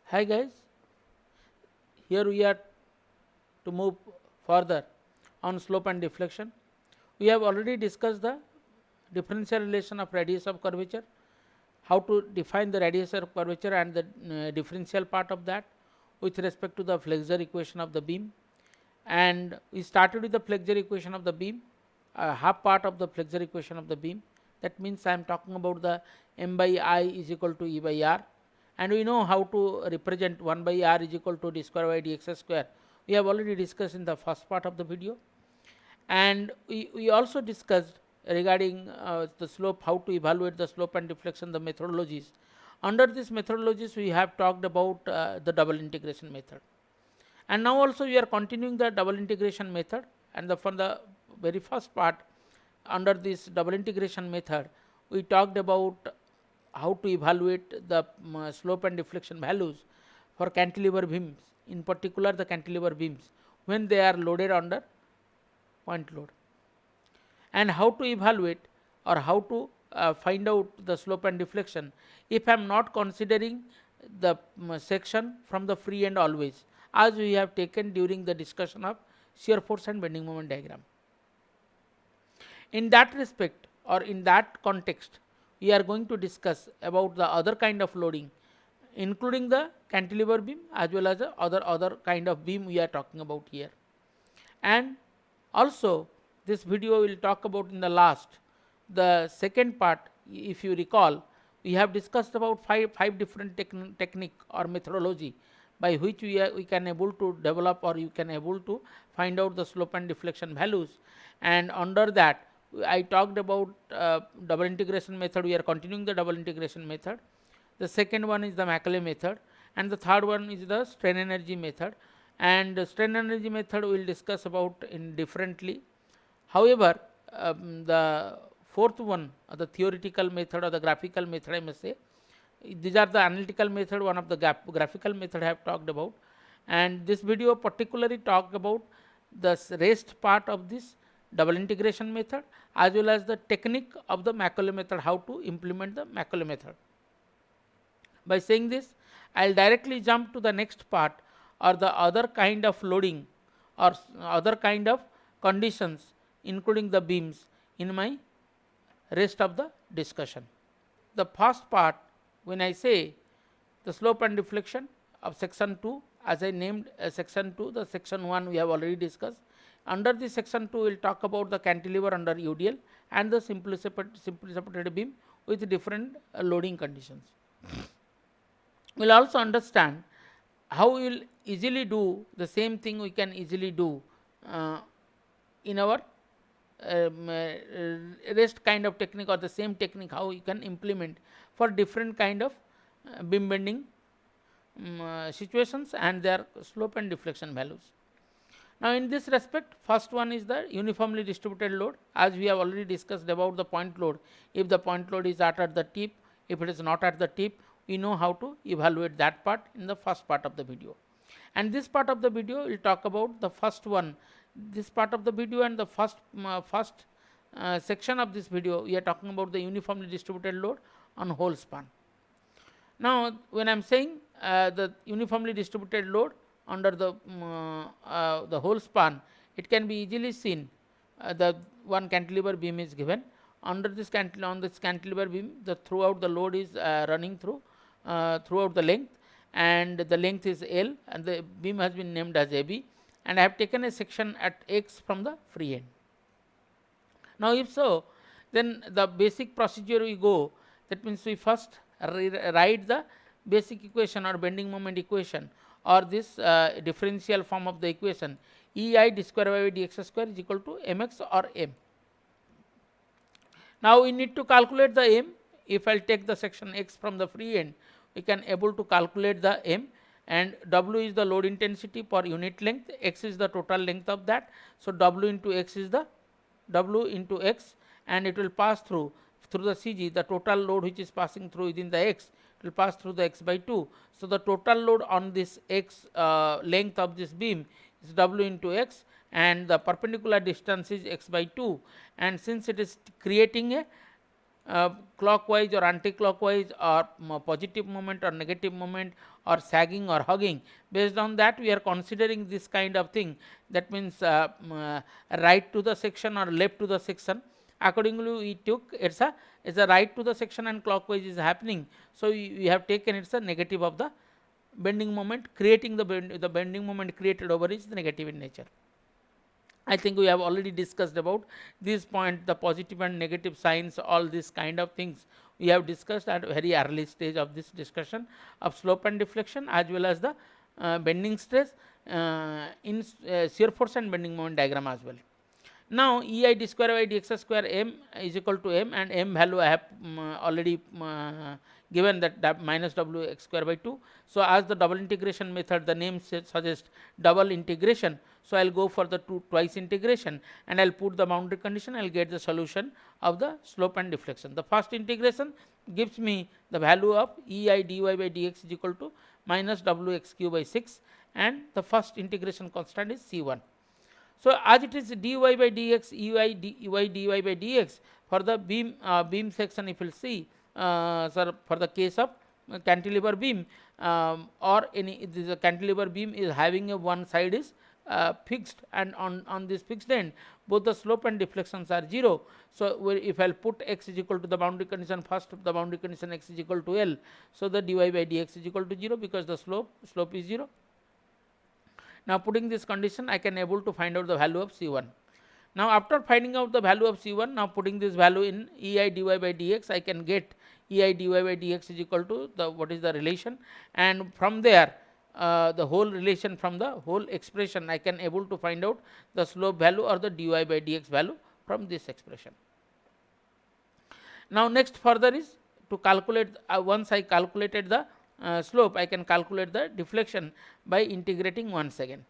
Hi guys, here we are to move further on slope and deflection. We have already discussed the differential relation of radius of curvature, how to define the radius of curvature and the differential part of that with respect to the flexure equation of the beam. And we started with the flexure equation of the beam, half part of the flexure equation of the beam. That means I am talking about the m by I is equal to E by R, and we know how to represent 1 by R is equal to d square by dx square. We have already discussed in the first part of the video, and we also discussed regarding the slope, how to evaluate the slope and deflection, the methodologies. Under these methodologies we have talked about the double integration method, and now also we are continuing the double integration method. And from the very first part, under this double integration method, we talked about how to evaluate the slope and deflection values for cantilever beams, in particular the cantilever beams when they are loaded under point load, and how to evaluate or how to find out the slope and deflection if I am not considering the section from the free end always, as we have taken during the discussion of shear force and bending moment diagram. In that respect, or in that context, we are going to discuss about the other kind of loading, including the cantilever beam as well as the other kind of beam we are talking about here. And also this video will talk about in the last, the second part. If you recall, we have discussed about five different technique or methodology by which we can able to develop, or you can able to find out the slope and deflection values. And under that I talked about double integration method. We are continuing the double integration method. The second one is the Macaulay method, and the third one is the strain energy method. And the strain energy method we will discuss about in differently. However, the fourth one, the theoretical method or the graphical method, I must say, these are the analytical method. One of the graphical method I have talked about, and this video particularly talked about the rest part of this double integration method as well as the technique of the Macaulay method, how to implement the Macaulay method. By saying this, I will directly jump to the next part, or the other kind of loading or other kind of conditions including the beams in my rest of the discussion. The first part, when I say the slope and deflection of section 2, as I named section 2, the section 1 we have already discussed. Under the section 2 we will talk about the cantilever under UDL and the simply supported beam with different loading conditions. We will also understand how we will easily do the same thing we can easily do in our rest kind of technique, or the same technique how you can implement for different kind of beam bending situations and their slope and deflection values. Now in this respect, first one is the uniformly distributed load. As we have already discussed about the point load, if the point load is at the tip, if it is not at the tip, we know how to evaluate that part in the first part of the video. And this part of the video will talk about the first one. This part of the video and the first section of this video, we are talking about the uniformly distributed load on whole span. Now when I am saying the uniformly distributed load under the whole span, it can be easily seen. The one cantilever beam is given. Under this cantilever beam, the throughout the load is running through throughout the length, and the length is L, and the beam has been named as AB, and I have taken a section at X from the free end. Now if so, then the basic procedure we go, that means we first write the basic equation or bending moment equation, or this differential form of the equation, EI d square by dx square is equal to mx or m. Now we need to calculate the m. If I will take the section X from the free end, we can able to calculate the m, and W is the load intensity per unit length, X is the total length of that. So W into X is the W into X, and it will pass through the CG, the total load which is passing through within the X, it will pass through the X by 2. So the total load on this X length of this beam is W into X, and the perpendicular distance is X by 2, and since it is creating a clockwise or anti-clockwise, or positive moment or negative moment, or sagging or hugging. Based on that, we are considering this kind of thing. That means right to the section or left to the section. Accordingly, we took it's a right to the section and clockwise is happening. So we have taken it's a negative of the bending moment, creating the bending moment created over is negative in nature. I think we have already discussed about this point, the positive and negative signs, all these kind of things we have discussed at very early stage of this discussion of slope and deflection, as well as the bending stress in shear force and bending moment diagram as well. Now ei d square by dx square m is equal to m, and m value I have already given that minus w x square by 2. So as the double integration method, the name suggests double integration. So I'll go for the twice integration, and I'll put the boundary condition. I'll get the solution of the slope and deflection. The first integration gives me the value of ei dy by dx is equal to minus w x cube by 6, and the first integration constant is c1. So as it is dy by dx, ui dy by dx for the beam section, if you will see, for the case of cantilever beam, or any this cantilever beam is having a one side is fixed, and on this fixed end both the slope and deflections are 0. So if I'll put x is equal to the boundary condition, first the boundary condition x is equal to L, so the dy by dx is equal to 0, because the slope is 0. Now putting this condition, I can able to find out the value of C1. Now after finding out the value of C1, now putting this value in ei dy by dx, I can get ei dy by dx is equal to the what is the relation, and from there the whole relation, from the whole expression, I can able to find out the slope value or the dy by dx value from this expression. Now next further is to calculate, once I calculated the slope, I can calculate the deflection by integrating once again.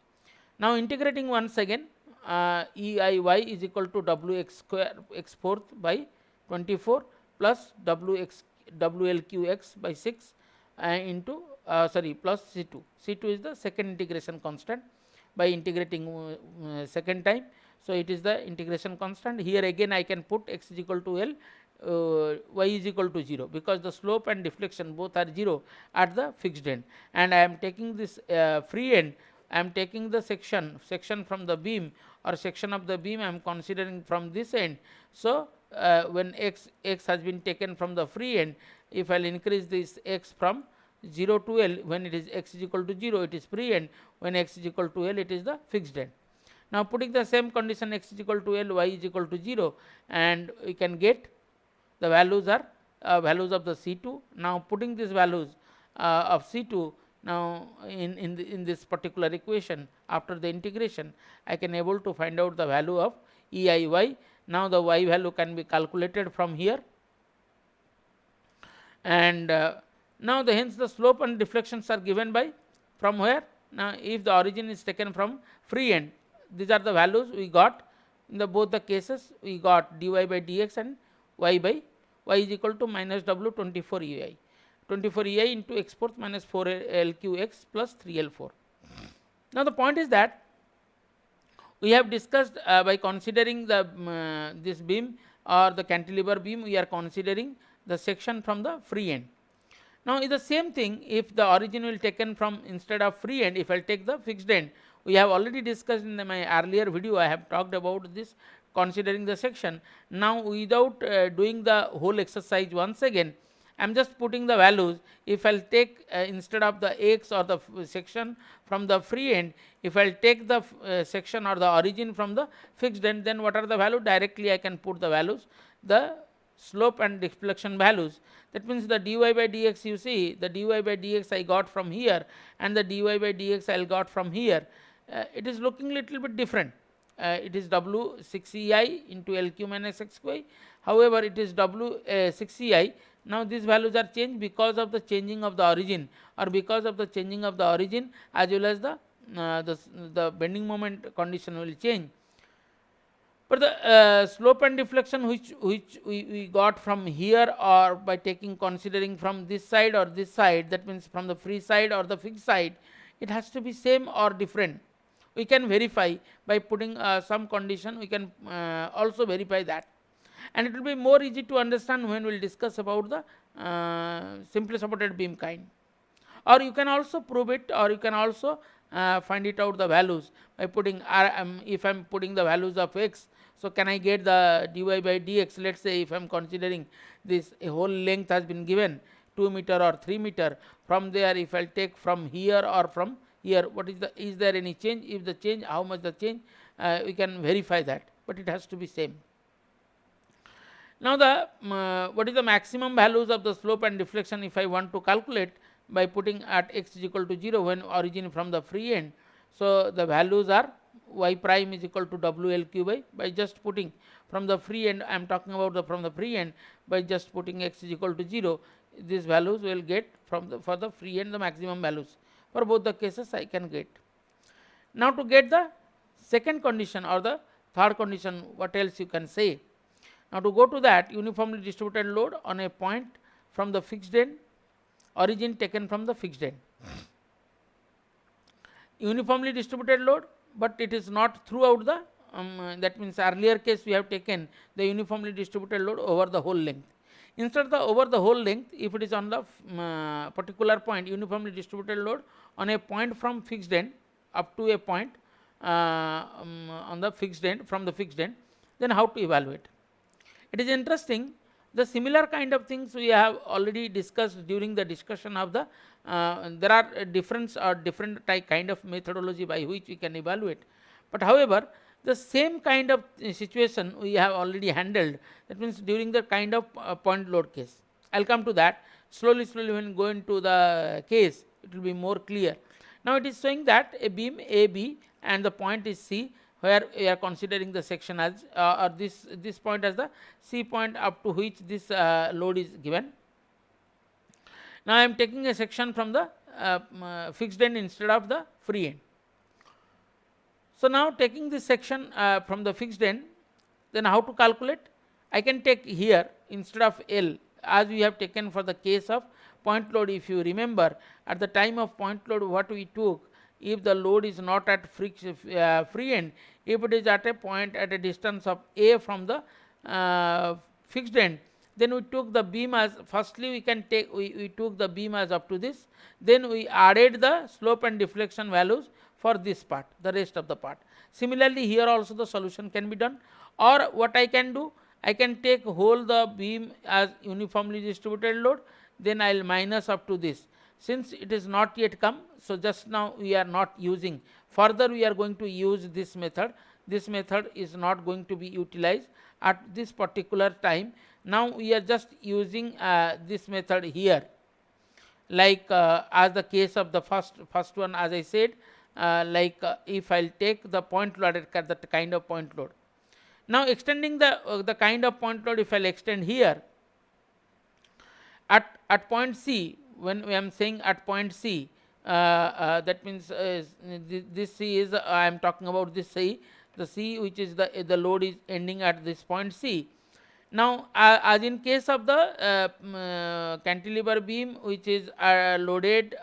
Now integrating once again, eiy is equal to wx square x fourth by 24 plus wlqx by 6 into plus c2. C2 is the second integration constant by integrating second time. So it is the integration constant. Here again I can put x is equal to L, y is equal to 0, because the slope and deflection both are 0 at the fixed end, and I am taking this free end, I am taking the section from the beam, or section of the beam I am considering from this end. So when x has been taken from the free end, if I will increase this x from 0 to L, when it is x is equal to 0, it is free end, when x is equal to L, it is the fixed end. Now putting the same condition, x is equal to L, y is equal to 0, and we can get the values are values of the C2. Now putting these values of C2 now in this particular equation, after the integration, I can able to find out the value of eiy. Now the y value can be calculated from here, and now hence the slope and deflections are given by from where. Now if the origin is taken from free end, these are the values we got in the both the cases. We got dy by dx and y is equal to minus w 24 ei into x fourth minus 4 lqx plus 3l4. Now the point is that we have discussed by considering the this beam or the cantilever beam, we are considering the section from the free end. Now is the same thing if the origin will taken from, instead of free end, if I will take the fixed end. We have already discussed in my earlier video, I have talked about this, considering the section. Now without doing the whole exercise once again, I am just putting the values. If I will take instead of the x or the section from the free end, if I will take the section or the origin from the fixed end, then what are the value? Directly I can put the values, the slope and deflection values. That means the dy by dx, you see the dy by dx I got from here, and the dy by dx I got from here. It is looking little bit different. It is w 6ei into lq minus xy. However, it is w 6ei. Now these values are changed because of the changing of the origin, or because of the changing of the origin, as well as the bending moment condition will change. But the slope and deflection which we got from here, or by considering from this side or this side, that means from the free side or the fixed side, it has to be same or different. We can verify by putting some condition, we can also verify that. and it will be more easy to understand when we will discuss about the simply supported beam kind. Or you can also prove it, or you can also find it out the values by putting if I am putting the values of x, so can I get the dy by dx. Let us say if I am considering this a whole length has been given 2 meter or 3 meter, from there if I will take from here or from here, what is there any change? If the change, how much the change, we can verify that, but it has to be same. Now the what is the maximum values of the slope and deflection if I want to calculate by putting at x is equal to 0 when origin from the free end. So the values are y prime is equal to WL by just putting from the free end. I am talking about the from the free end, by just putting x is equal to 0, these values will get from the for the free end the maximum values. For both the cases I can get. Now to get the second condition or the third condition, what else you can say? Now to go to that, uniformly distributed load on a point from the fixed end, origin taken from the fixed end. Uniformly distributed load, but it is not throughout the that means earlier case we have taken the uniformly distributed load over the whole length. Instead of the over the whole length, if it is on the particular point, uniformly distributed load on a point from fixed end up to a point on the fixed end, from the fixed end, then how to evaluate? It is interesting, the similar kind of things we have already discussed during the discussion of the there are different kind of methodology by which we can evaluate, but however the same kind of situation we have already handled, that means during the kind of point load case. I will come to that slowly when go into the case, it will be more clear. Now it is showing that a beam AB and the point is C, where we are considering the section as or this point as the C point up to which this load is given. Now I am taking a section from the fixed end instead of the free end. So now taking this section from the fixed end, then how to calculate? I can take here instead of L, as we have taken for the case of point load. If you remember, at the time of point load, what we took, if the load is not at free end, if it is at a point at a distance of A from the fixed end, then we took the beam as, firstly we can take, we took the beam as up to this, then we added the slope and deflection values for this part, the rest of the part. Similarly here also the solution can be done, or what I can do, I can take whole the beam as uniformly distributed load, then I will minus up to this. Since it is not yet come, so just now we are not using, further we are going to use this method. This method is not going to be utilized at this particular time. Now we are just using this method here, like as the case of the first one, as I said, if I will take the point load at the kind of point load. Now extending the kind of point load, if I will extend here at point C, when I am saying at point C, that means this C is I am talking about this C, the C which is the load is ending at this point C. Now as in case of the cantilever beam which is loaded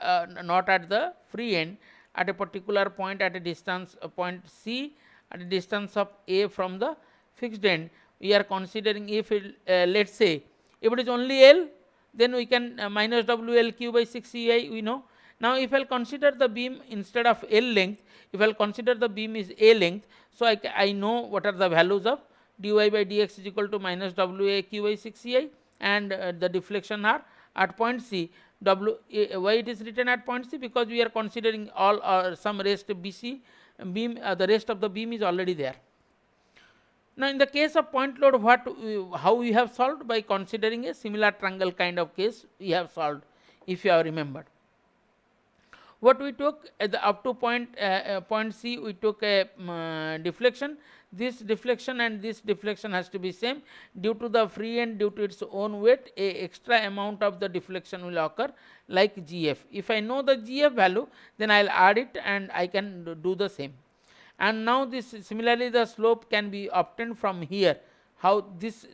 not at the free end, at a particular point at a distance point C, at a distance of A from the fixed end, we are considering, if it, let us say if it is only L, then we can minus WLQ by 6CI, we know. Now if I will consider the beam instead of L length, if I will consider the beam is A length, so I know what are the values of dy by dx is equal to minus WAQ by 6CI, and the deflection are at point C. Why it is written at point C? Because we are considering all some rest BC beam, the rest of the beam is already there. Now in the case of point load, how we have solved? By considering a similar triangle kind of case we have solved, if you have remembered. What we took at the up to point C, we took a deflection. This deflection and this deflection has to be same. Due to the free end, due to its own weight, a extra amount of the deflection will occur, like GF. If I know the GF value, then I will add it and I can do the same. And now this similarly the slope can be obtained from here. How this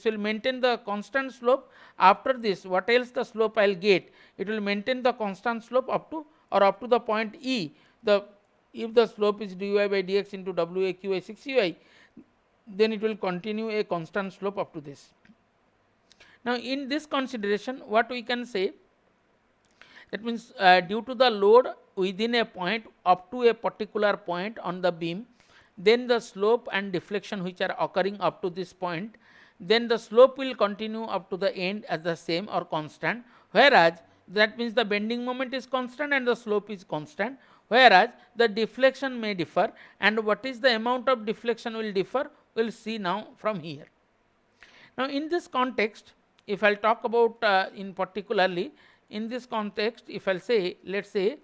will maintain the constant slope. After this, what else the slope I will get? It will maintain the constant slope up to the point E. If the slope is dy by dx into WAQ by 6UI, then it will continue a constant slope up to this. Now in this consideration, what we can say, that means due to the load within a point up to a particular point on the beam, then the slope and deflection which are occurring up to this point, then the slope will continue up to the end as the same or constant, whereas that means the bending moment is constant and the slope is constant, whereas the deflection may differ, and what is the amount of deflection will differ, we will see now from here. Now in this context, if I'll talk about in particularly in this context, if I'll say, let's say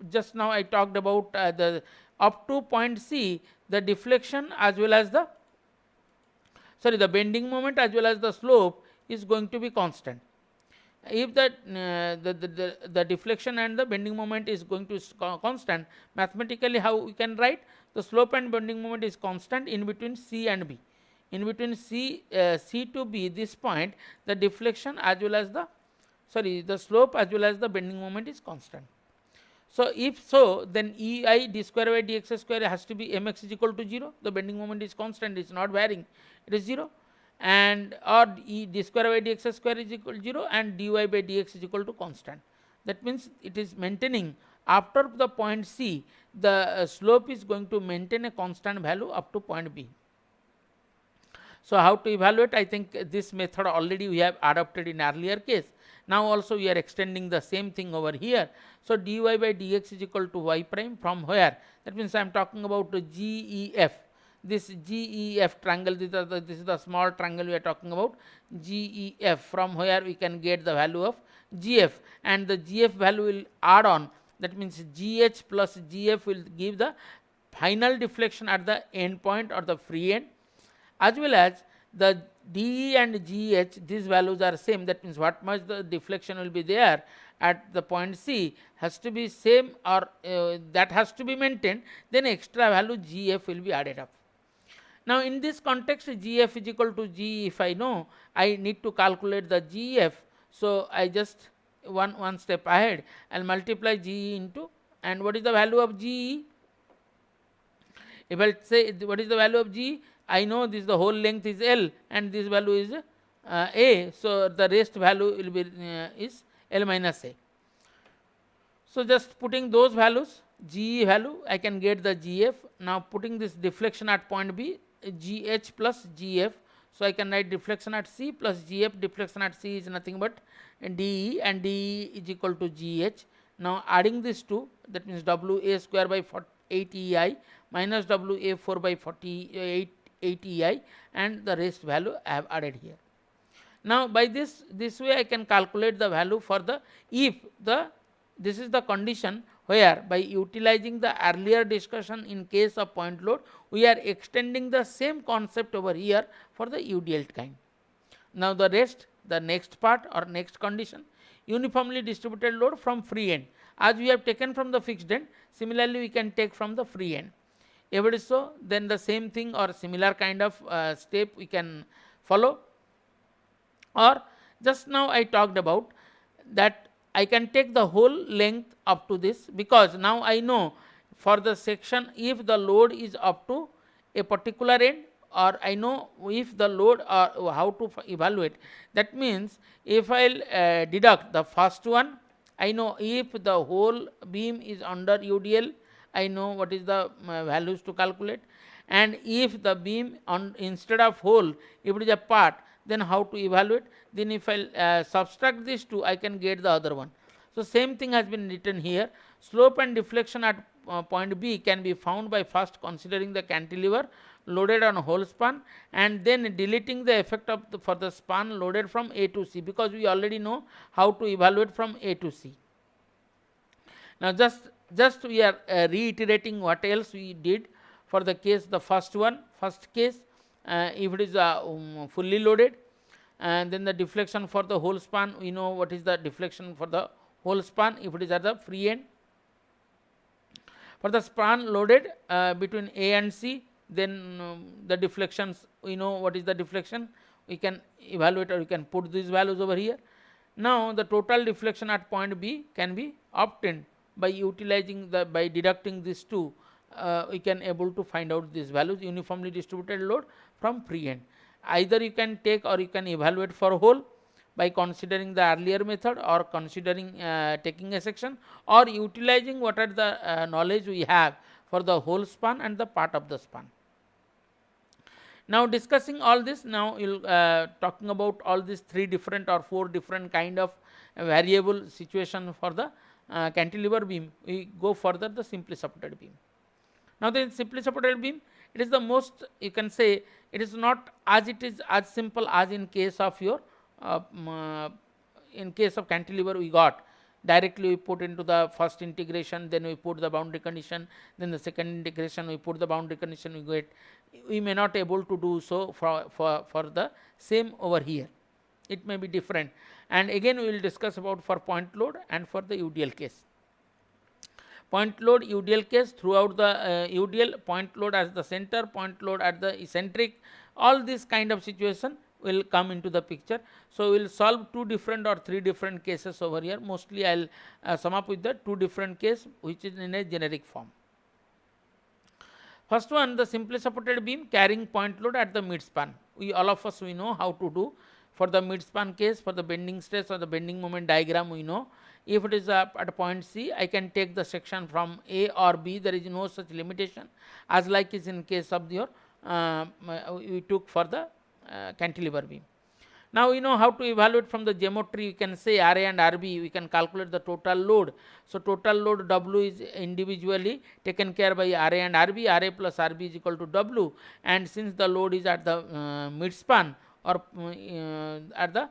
just now I talked about the up to point C, the deflection as well as the the bending moment as well as the slope is going to be constant. If the deflection and the bending moment is going to constant, mathematically how we can write, the slope and bending moment is constant in between C and B. In between C to B, this point, the deflection as well as the slope as well as the bending moment is constant. So if so, then Ei d square by dx square has to be mx is equal to 0. The bending moment is constant, it is not varying, it is 0. And or E d square by dx square is equal to 0 and dy by dx is equal to constant. That means it is maintaining after the point C, the slope is going to maintain a constant value up to point B. So how to evaluate? I think this method already we have adopted in earlier case. Now also we are extending the same thing over here. So dy by dx is equal to y prime from where? That means I am talking about the GEF. This GEF triangle, this is the small triangle we are talking about, GEF, from where we can get the value of GF, and the GF value will add on. That means GH plus GF will give the final deflection at the end point or the free end, as well as the DE and GH, these values are same. That means what much the deflection will be there at the point C has to be same, or that has to be maintained, then extra value GF will be added up. Now in this context, GF is equal to GE, if I know, I need to calculate the GF. So I just one step ahead, I'll multiply GE into, and what is the value of GE? If I say what is the value of G, I know this, the whole length is L and this value is A. So the rest value will be is L minus A. So just putting those values, GE value, I can get the GF. Now putting this deflection at point B, GH plus GF. So I can write deflection at C plus GF. Deflection at C is nothing but DE, and DE is equal to GH. Now adding these two, that means WA square by 8 EI minus WA4 by 48 EI, and the rest value I have added here. Now by this way I can calculate the value for the, if this is the condition where by utilizing the earlier discussion in case of point load, we are extending the same concept over here for the UDL kind. Now the rest, the next part or next condition, uniformly distributed load from free end. As we have taken from the fixed end, similarly we can take from the free end. If it is so, then the same thing or similar kind of step we can follow. Or just now I talked about that I can take the whole length up to this, because now I know for the section if the load is up to a particular end, or I know if the load or how to evaluate. That means if I'll deduct the first one, I know if the whole beam is under UDL, I know what is the values to calculate, and if the beam on instead of whole, if it is a part, then how to evaluate. Then if I subtract these two, I can get the other one. So same thing has been written here. Slope and deflection at point B can be found by first considering the cantilever loaded on whole span, and then deleting the effect of for the span loaded from A to C, because we already know how to evaluate from A to C. Now just we are reiterating what else we did for the case, the first case, if it is fully loaded, and then the deflection for the whole span, we know what is the deflection for the whole span if it is at the free end. For the span loaded between A and C, then the deflections, we know what is the deflection, we can evaluate, or we can put these values over here. Now the total deflection at point B can be obtained by utilizing by deducting these two, we can able to find out these values uniformly distributed load from free end. Either you can take or you can evaluate for whole by considering the earlier method, or considering taking a section, or utilizing what are the knowledge we have for the whole span and the part of the span. Now discussing all this, now you'll talking about all these 3 different or 4 different kind of variable situation for the cantilever beam. We go further the simply supported beam. Now the simply supported beam, it is the most, you can say, it is not as it is as simple as in case of your in case of cantilever we got directly we put into the first integration, then we put the boundary condition, then the second integration we put the boundary condition, we get, we may not able to do so for the same over here. It may be different, and again we will discuss about for point load and for the UDL case. Point load UDL case, throughout the UDL, point load as the center, point load at the eccentric, all this kind of situation will come into the picture. So we will solve 2 different or 3 different cases over here. Mostly I will sum up with the 2 different case which is in a generic form. First one, the simply supported beam carrying point load at the mid span. We all of us we know how to do for the mid span case. For the bending stress or the bending moment diagram, we know if it is at a point C, I can take the section from A or B. There is no such limitation as like is in case of your we took for the cantilever beam. Now we know how to evaluate from the geometry. You can say RA and RB, we can calculate the total load. So total load W is individually taken care by RA and RB. RA plus RB is equal to W, and since the load is at the mid span or at the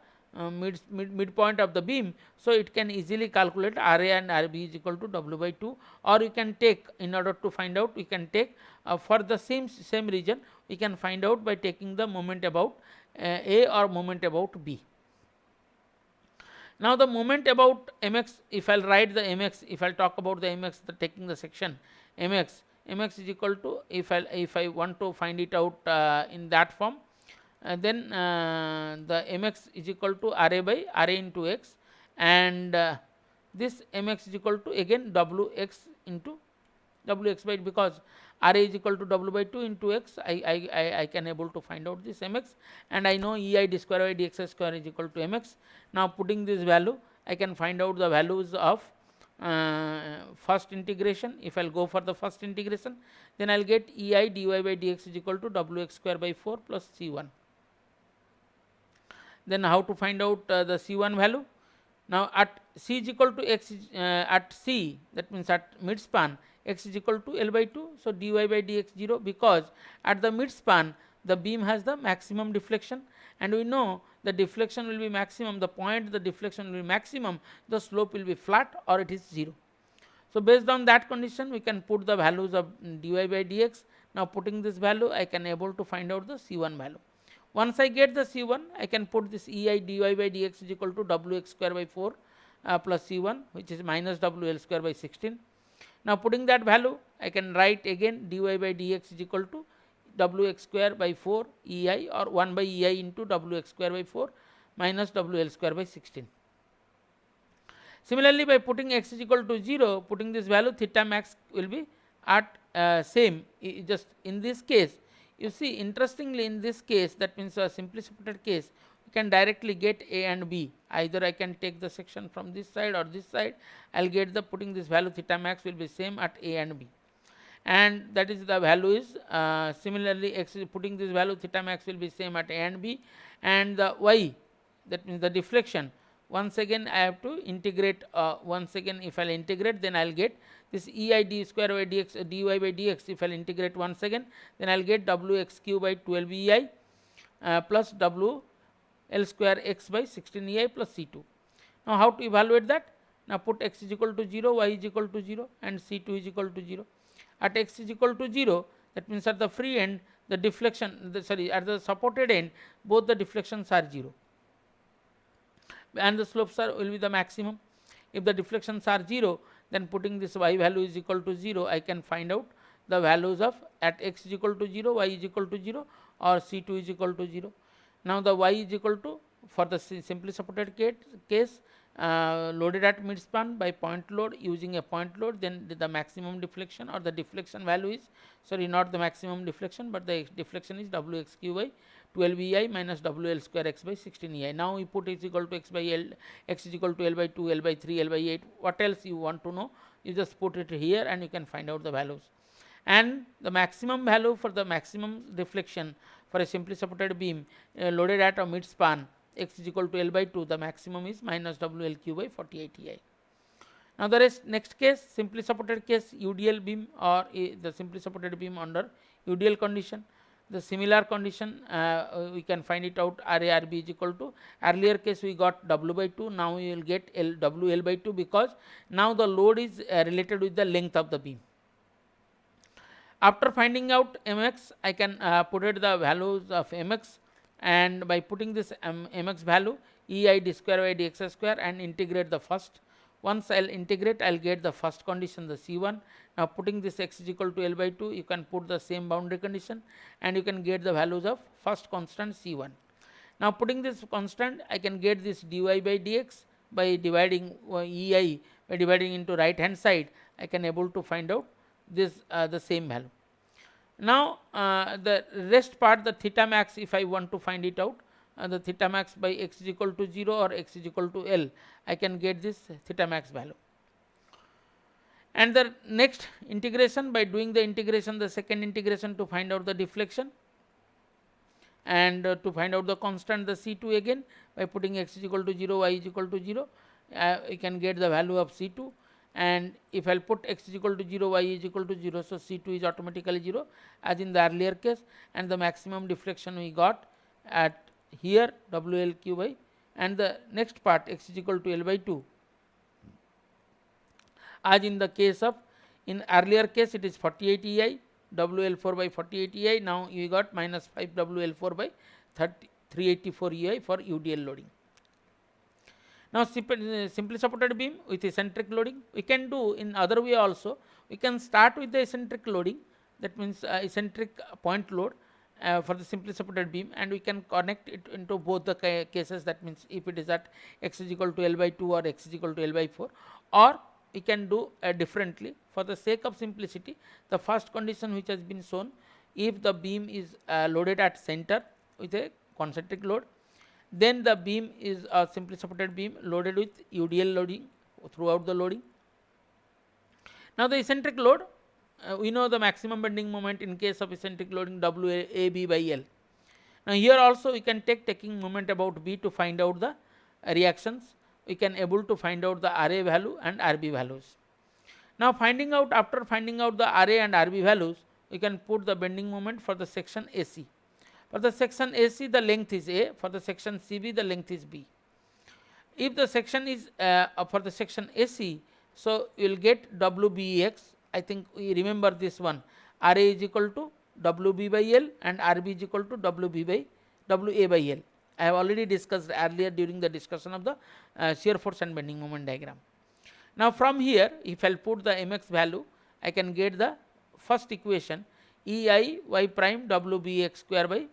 midpoint of the beam, so it can easily calculate RA and RB is equal to W by 2. Or you can take, in order to find out, we can take for the same region, we can find out by taking the moment about A or moment about B. Now the moment about Mx, if I'll write the Mx, if I'll talk about the Mx, taking the section Mx is equal to, if I want to find it out in that form, then the Mx is equal to RA by RA into X, and this Mx is equal to again Wx into Wx by, because RA is equal to W by 2 into X, I can able to find out this Mx, and I know EI d square by dx square is equal to Mx. Now putting this value, I can find out the values of first integration. If I'll go for the first integration, then I'll get EI dy by dx is equal to Wx square by 4 plus C1. Then how to find out the C1 value? Now at C is equal to X, at C, that means at mid span, X is equal to L by 2. So dy by dx 0, because at the mid span the beam has the maximum deflection, and we know the deflection will be maximum. The point the deflection will be maximum, the slope will be flat or it is 0. So based on that condition, we can put the values of dy by dx. Now putting this value, I can able to find out the C1 value. Once I get the C1, I can put this EI dy by dx is equal to Wx square by 4 plus C1, which is minus WL square by 16. Now putting that value, I can write again dy by dx is equal to Wx square by 4 EI, or 1 by EI into Wx square by 4 minus WL square by 16. Similarly, by putting x is equal to 0, putting this value, theta max will be at same. Just in this case, you see, interestingly in this case, that means a simply supported case, you can directly get A and B. Either I can take the section from this side or this side, I'll get the, putting this value theta max will be same at A and B. And that is the value is similarly x is putting this value theta max will be same at A and B, and the y, that means the deflection, once again I have to integrate, once again if I'll integrate, then I'll get this EI d square by dx dy by dx. If I'll integrate once again, then I'll get Wx cube by 12 EI plus W L square x by 16 EI plus C2. Now how to evaluate that? Now put x is equal to 0, y is equal to 0, and C2 is equal to 0. At x is equal to 0, that means at the free end, the deflection, at the supported end, both the deflections are 0, and the slopes will be the maximum. If the deflections are 0, then putting this y value is equal to 0, I can find out the values of at x is equal to 0, y is equal to 0, or C2 is equal to 0. Now the y is equal to, for the simply supported case, loaded at midspan by point load using a point load, then the maximum deflection or the deflection value is, sorry, not the maximum deflection, but the deflection is Wxq by 12 EI minus WL square x by 16 EI. Now we put x equal to x by L, x is equal to L by 2, L by 3, L by 8, what else you want to know, you just put it here and you can find out the values. And the maximum value for the maximum deflection for a simply supported beam loaded at a midspan, x is equal to L by 2, the maximum is minus WLQ by 48 EI. Now there is next case, simply supported case, UDL beam or the simply supported beam under UDL condition. The similar condition we can find it out, RARB is equal to, earlier case we got W by 2, now we will get WL by 2 because now the load is related with the length of the beam. After finding out Mx, I can put it the values of Mx, and by putting this Mx value, EI d square by dx square, and integrate the first. Once I'll integrate, I'll get the first condition, the C1. Now putting this x is equal to L by 2, you can put the same boundary condition and you can get the values of first constant C1. Now putting this constant, I can get this dy by dx by dividing EI, by dividing into right hand side, I can able to find out this the same value. Now the rest part, the theta max, if I want to find it out, the theta max by x is equal to 0 or x is equal to L, I can get this theta max value. And the next integration, by doing the integration, the second integration to find out the deflection, and to find out the constant, the C2 again, by putting x is equal to 0, y is equal to 0, you can get the value of C2. And if I will put x is equal to 0, y is equal to 0, so C2 is automatically 0 as in the earlier case, and the maximum deflection we got at here WLQ by, and the next part x is equal to L by 2, as in the case of, in earlier case it is 48 EI, WL4 by 48 EI, now you got minus 5 WL4 by 384 EI for UDL loading. Now simply supported beam with eccentric loading, we can do in other way also. We can start with the eccentric loading, that means eccentric point load for the simply supported beam, and we can connect it into both the cases, that means if it is at x is equal to L by 2 or x is equal to L by 4, or we can do differently. For the sake of simplicity, the first condition which has been shown, if the beam is loaded at center with a concentric load, then the beam is a simply supported beam loaded with UDL loading throughout the loading. Now the eccentric load, we know the maximum bending moment in case of eccentric loading WAB by L. Now here also we can taking moment about B to find out the reactions. We can able to find out the RA value and RB values. Now after finding out the RA and RB values, we can put the bending moment for the section AC. For the section AC, the length is A. For the section CB, the length is B. If the section is for the section AC, so you will get WBX. I think we remember this one. RA is equal to WB by L and RB is equal to WB by WA by L. I have already discussed earlier during the discussion of the shear force and bending moment diagram. Now from here, if I will put the Mx value, I can get the first equation, EI y prime WBX square by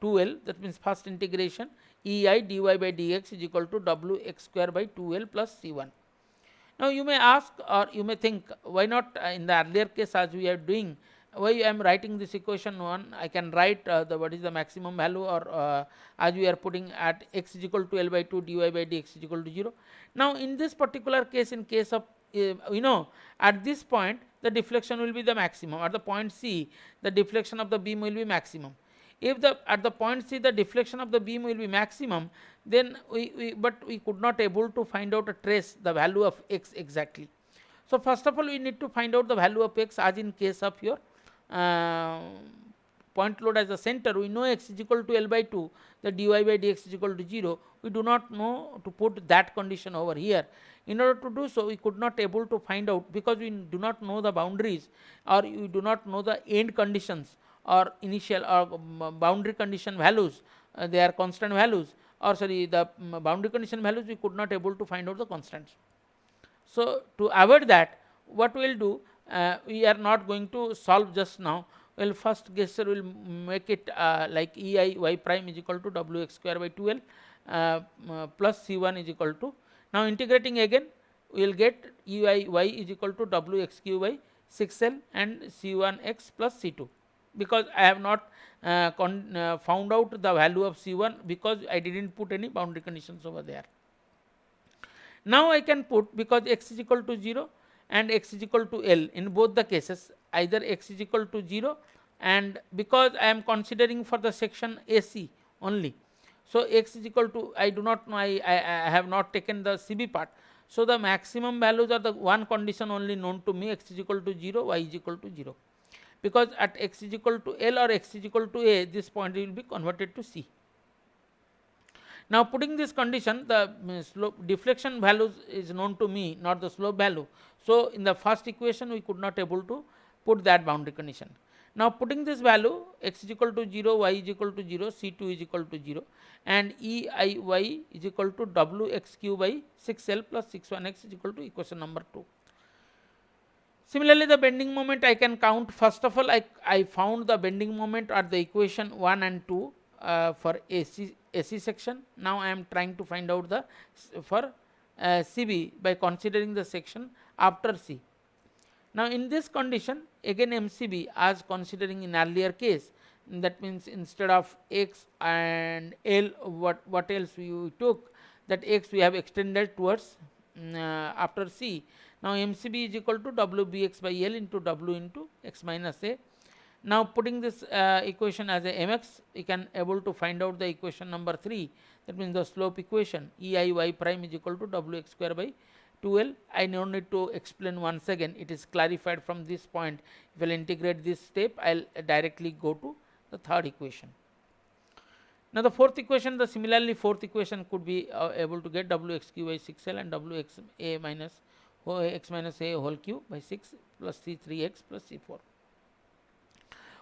2L, that means first integration, EI dy by dx is equal to Wx square by 2L plus C1. Now you may ask or you may think, why not in the earlier case as we are doing, why I am writing this equation 1, I can write the what is the maximum value, or as we are putting at x is equal to L by 2 dy by dx is equal to 0. Now in this particular case, in case of at this point the deflection will be the maximum, at the point C the deflection of the beam will be maximum. If at the point C the deflection of the beam will be maximum, then we could not able to find out a trace the value of x exactly. So first of all we need to find out the value of x, as in case of your point load as a center, we know x is equal to L by 2, the dy by dx is equal to 0. We do not know to put that condition over here. In order to do so, we could not able to find out, because we do not know the boundaries, or we do not know the end conditions or initial or boundary condition values, they are constant values, or sorry, the boundary condition values we could not able to find out the constants. So to avoid that, what we will do, we are not going to solve just now. Well, first guess will make it like EI y prime is equal to Wx square by 2L plus C1 is equal to Now integrating again, we will get Ey is equal to Wxq by 6L and C1x plus C2, because I have not found out the value of C1 because I didn't put any boundary conditions over there. Now I can put, because x is equal to 0 and x is equal to L in both the cases, either x is equal to 0, and because I am considering for the section AC only, so x is equal to, I do not know, I have not taken the CB part. So the maximum values are the one condition only known to me, x is equal to 0, y is equal to 0, because at x is equal to L or x is equal to A, this point will be converted to C. Now putting this condition, the slope deflection values is known to me, not the slope value. So in the first equation we could not able to put that boundary condition. Now putting this value, x is equal to 0, y is equal to 0, C2 is equal to 0, and Eiy is equal to Wxq by 6L plus 61x is equal to equation number 2. Similarly, the bending moment I can count. First of all, I found the bending moment at the equation 1 and 2 for AC section. Now I am trying to find out the for CB by considering the section after C. Now in this condition, again MCB as considering in earlier case, that means instead of x and L, what else we took, that x we have extended towards after C. Now MCB is equal to WBX by L into W into x minus A. Now putting this equation as a mx, we can able to find out the equation number 3, that means the slope equation Eiy prime is equal to Wx square by 2L. I no need to explain once again, it is clarified from this point. If I will integrate this step, I will directly go to the third equation. Now the fourth equation, the similarly fourth equation could be able to get Wxq by 6L and Wxa minus x minus a whole cube by 6 plus C3x plus C4.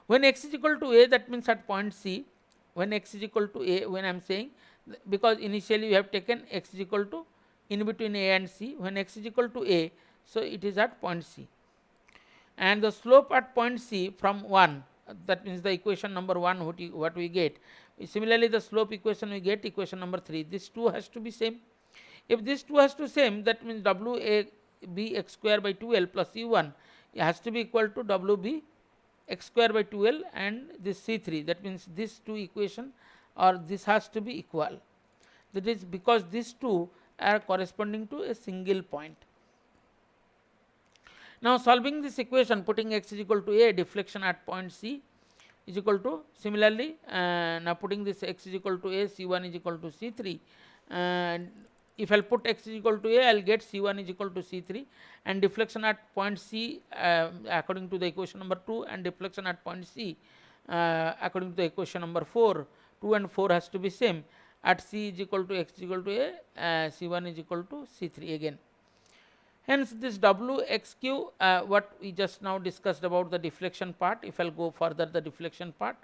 When x is equal to A, that means at point C, when x is equal to A, when I am saying, because initially we have taken x is equal to in between A and C, when x is equal to A, so it is at point C. And the slope at point C from 1, that means the equation number 1 what we get. Similarly, the slope equation we get equation number 3. This 2 has to be same. If this 2 has to same, that means WB x square by 2L plus C1 has to be equal to WB x square by 2L and this C3. That means these two equation or this has to be equal. That is because these two are corresponding to a single point. Now solving this equation, putting x is equal to A, deflection at point C is equal to, similarly now putting this x is equal to A, C1 is equal to C3, and if I'll put x is equal to A, I'll get C1 is equal to C3, and deflection at point C according to the equation number 2, and deflection at point C according to the equation number 4, 2 and 4 has to be same. At C is equal to x is equal to A, C1 is equal to C3 again. Hence this Wxq, what we just now discussed about the deflection part, if I'll go further the deflection part,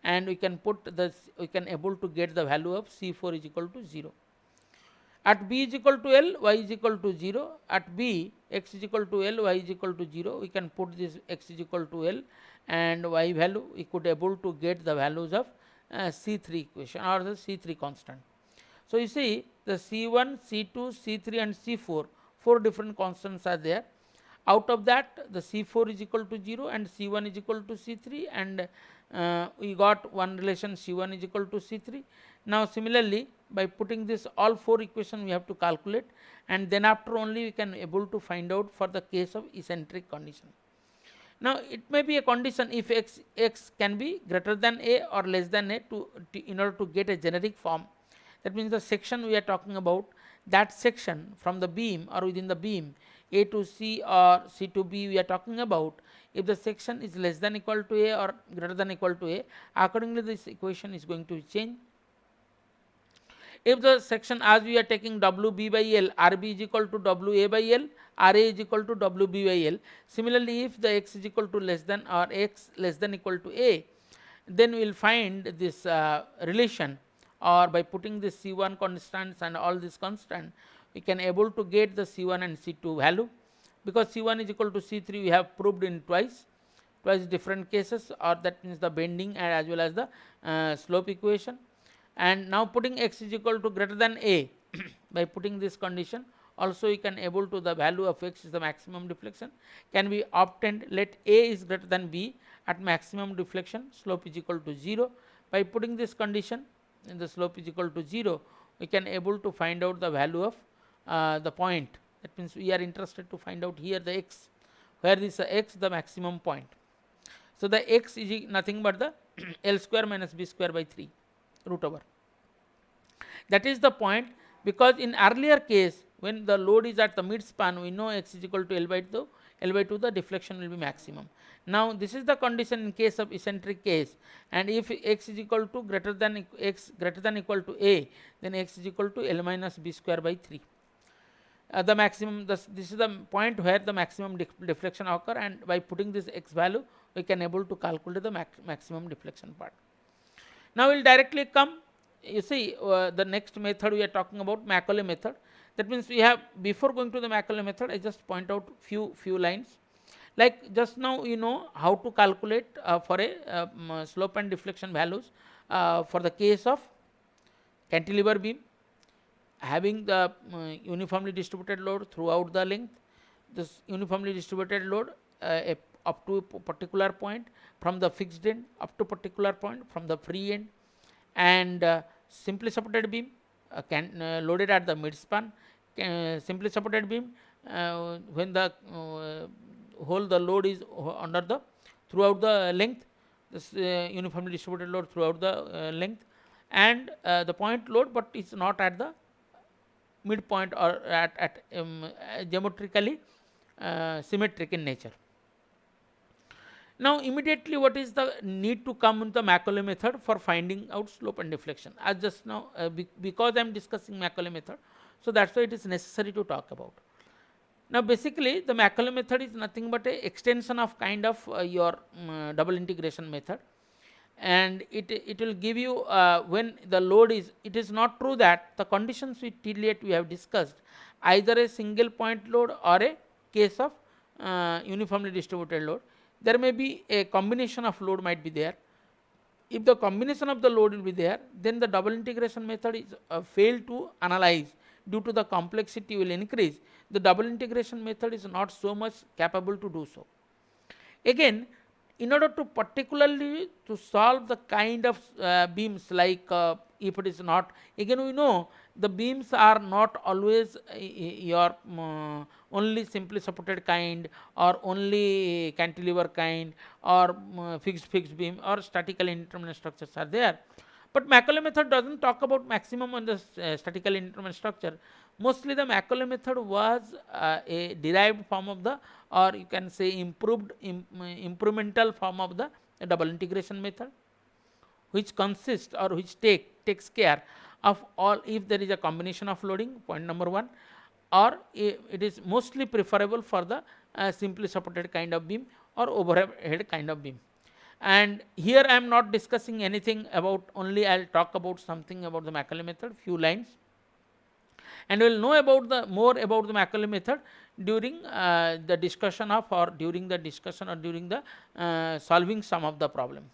and we can put this, we can able to get the value of C4 is equal to 0. At B is equal to L, y is equal to 0. At B, x is equal to L, y is equal to 0. We can put this x is equal to L and y value. We could able to get the values of C3 equation or the C3 constant. So you see the C1, C2, C3 and C4, 4 different constants are there. Out of that, the C4 is equal to 0 and C1 is equal to C3, and we got one relation C1 is equal to C3. Now similarly, by putting this all 4 equations we have to calculate, and then after only we can able to find out for the case of eccentric condition. Now it may be a condition if x can be greater than A or less than A in order to get a generic form. That means the section we are talking about, that section from the beam or within the beam A to C or C to B we are talking about, if the section is less than equal to A or greater than equal to A, accordingly this equation is going to change. If the section, as we are taking WB by L, RB is equal to WA by L, RA is equal to WB by L. Similarly, if the x is equal to less than or x less than equal to A, then we will find this relation, or by putting this C1 constants and all this constant, we can able to get the C1 and C2 value. Because C1 is equal to C3 we have proved in twice different cases, or that means the bending and as well as the slope equation. And now putting x is equal to greater than A, by putting this condition, also you can able to the value of x is the maximum deflection can be obtained. Let a is greater than b at maximum deflection, slope is equal to 0. By putting this condition in the slope is equal to 0, we can able to find out the value of the point. That means we are interested to find out here the x, where is x the maximum point. So the x is nothing but the L square minus b square by 3 root over. That is the point, because in earlier case when the load is at the mid span, we know x is equal to L by 2, the deflection will be maximum. Now this is the condition in case of eccentric case, and if x is equal to greater than equal to a, then x is equal to L minus b square by 3. The maximum, this is the point where the maximum deflection occur, and by putting this x value we can able to calculate the maximum deflection part. Now we will directly come, you see the next method we are talking about, Macaulay method. That means we have, before going to the Macaulay method, I just point out few lines. Like just now you know how to calculate for a slope and deflection values for the case of cantilever beam having the uniformly distributed load throughout the length. This uniformly distributed load up to a particular point from the fixed end, up to particular point from the free end, and simply supported beam loaded at the mid span. Simply supported beam when the whole the load is under the throughout the length, this uniformly distributed load throughout the length, and the point load, but it's not at the midpoint or at geometrically symmetric in nature. Now immediately what is the need to come in the Macaulay method for finding out slope and deflection? As just now because I am discussing Macaulay method, so that's why it is necessary to talk about. Now basically the Macaulay method is nothing but a extension of kind of your double integration method, and it will give you when the load is, it is not true that the conditions with till yet we have discussed, either a single point load or a case of uniformly distributed load. There may be a combination of load might be there. If the combination of the load will be there, then the double integration method is failed to analyze due to the complexity will increase. The double integration method is not so much capable to do so. Again, in order to particularly to solve the kind of beams like if it is not, again we know the beams are not always your only simply supported kind or only cantilever kind or fixed beam or statically indeterminate structures are there. But Macaulay method doesn't talk about maximum on the statically indeterminate structure. Mostly the Macaulay method was a derived form of the, or you can say improvmental form of the double integration method, which consists or which takes care of all if there is a combination of loading, point number 1, or it is mostly preferable for the simply supported kind of beam or overhead kind of beam. And here I am not discussing anything about, only I will talk about something about the Macaulay method, few lines, and we will know about the more about the Macaulay method during the discussion of, or during the discussion or during the solving some of the problem.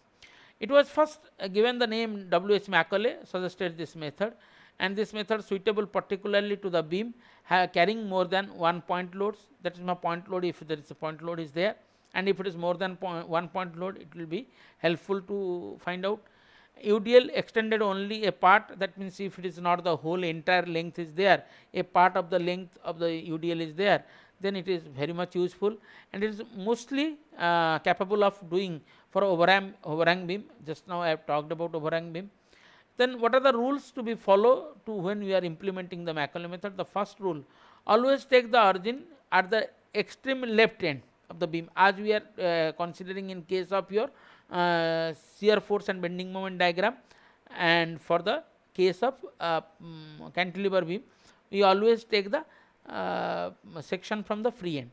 It was first given the name W.H. Macaulay suggested this method, and this method suitable particularly to the beam carrying more than one point loads. That is my point load if there is a point load is there, and if it is more than one point load, it will be helpful to find out. UDL extended only a part, that means if it is not the whole entire length is there, a part of the length of the UDL is there, then it is very much useful, and it is mostly capable of doing for overhang beam. Just now I have talked about overhang beam. Then what are the rules to be followed to when we are implementing the Macaulay method? The first rule, always take the origin at the extreme left end of the beam, as we are considering in case of your shear force and bending moment diagram, and for the case of cantilever beam we always take the section from the free end.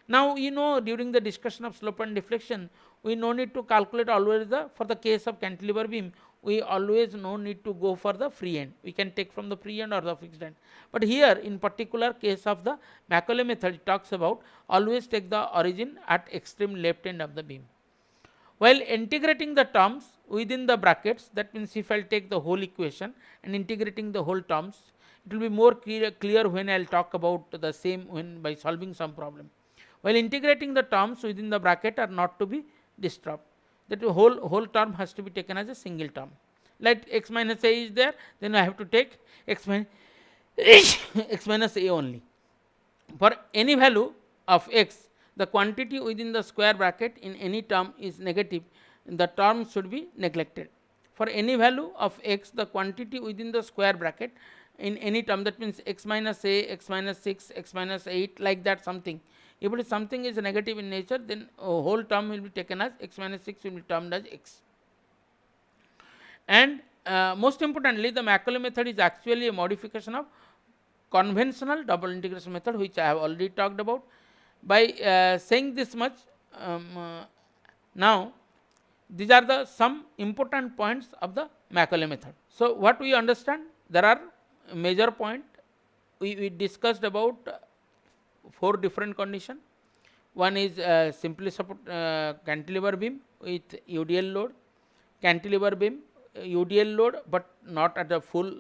Now you know during the discussion of slope and deflection we no need to calculate always the, for the case of cantilever beam we always no need to go for the free end, we can take from the free end or the fixed end. But here in particular case of the Macaulay method it talks about always take the origin at extreme left end of the beam. While integrating the terms within the brackets, that means if I will take the whole equation and integrating the whole terms, It will be more clear when I will talk about the same when by solving some problem. While integrating, the terms within the bracket are not to be disturbed. That whole term has to be taken as a single term. Like x minus a is there, then I have to take x minus x minus a only. For any value of x, the quantity within the square bracket in any term is negative, the term should be neglected. For any value of x, the quantity within the square bracket in any term, that means x minus a, x minus 6, x minus 8, like that something. If it is something is negative in nature, then a whole term will be taken as x minus 6 will be termed as x. And most importantly, the Macaulay method is actually a modification of conventional double integration method, which I have already talked about. By saying this much, now these are the some important points of the Macaulay method. So what we understand, there are major point. We discussed about 4 different condition. One is simply support cantilever beam with UDL load, cantilever beam UDL load, but not at the full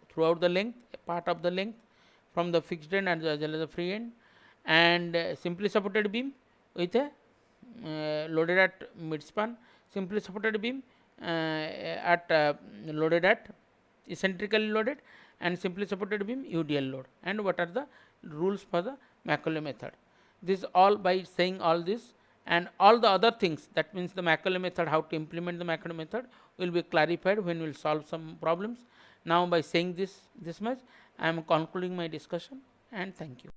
throughout the length, part of the length from the fixed end and as well as the free end, and simply supported beam with a loaded at midspan, simply supported beam at loaded at eccentrically loaded, and simply supported beam UDL load. And what are the rules for the Macaulay method? This all by saying all this and all the other things, that means the Macaulay method, how to implement the Macaulay method will be clarified when we will solve some problems. Now by saying this much, I am concluding my discussion, and thank you.